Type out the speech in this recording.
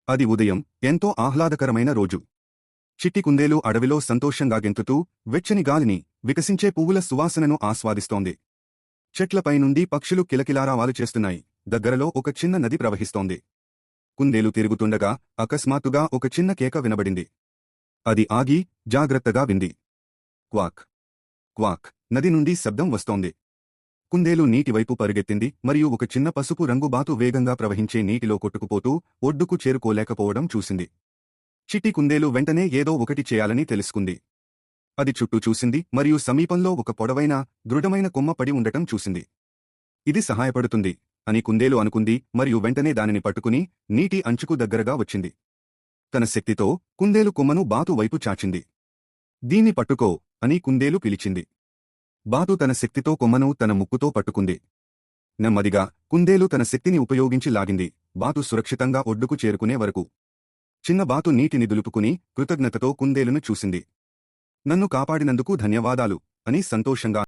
అది ఉదయం ఎంతో ఆహ్లాదకరమైన రోజు. చిట్టి కుందేలు అడవిలో సంతోషంగా గెంతుతూ వెచ్చని గాలిని, వికసించే పువ్వుల సువాసనను ఆస్వాదిస్తోంది. చెట్లపై నుండి పక్షులు కిలకిలారావాలు చేస్తున్నాయి. దగ్గరలో ఒక చిన్న నది ప్రవహిస్తోంది. కుందేలు తిరుగుతుండగా అకస్మాత్తుగా ఒక చిన్న కేక వినబడింది. అది ఆగి జాగ్రత్తగా వింది. క్వాక్ క్వాక్ నది నుండి శబ్దం వస్తోంది. కుందేలు నీటివైపు పరుగెత్తింది మరియు ఒక చిన్న పసుపు రంగు బాతు వేగంగా ప్రవహించే నీటిలో కొట్టుకుపోతూ ఒడ్డుకు చేరుకోలేకపోవడం చూసింది. చిట్టి కుందేలు వెంటనే ఏదో ఒకటి చేయాలని తెలుసుకుంది. అది చుట్టూ చూసింది మరియు సమీపంలో ఒక పొడవైన, దృఢమైన కొమ్మ పడి ఉండటం చూసింది. ఇది సహాయపడుతుంది అని కుందేలు అనుకుంది మరియు వెంటనే దానిని పట్టుకుని నీటి అంచుకు దగ్గరగా వచ్చింది. తన శక్తితో కుందేలు కొమ్మను బాతు వైపు చాచింది. దీన్ని పట్టుకో అని కుందేలు పిలిచింది. బాతు తన శక్తితో కొమ్మను తన ముక్కుతో పట్టుకుంది. నెమ్మదిగా కుందేలు తన శక్తిని ఉపయోగించి లాగింది, బాతు సురక్షితంగా ఒడ్డుకు చేరుకునే వరకు. చిన్న బాతు నీటిని దులుపుకుని కృతజ్ఞతతో కుందేలును చూసింది. నన్ను కాపాడినందుకు ధన్యవాదాలు అని సంతోషంగా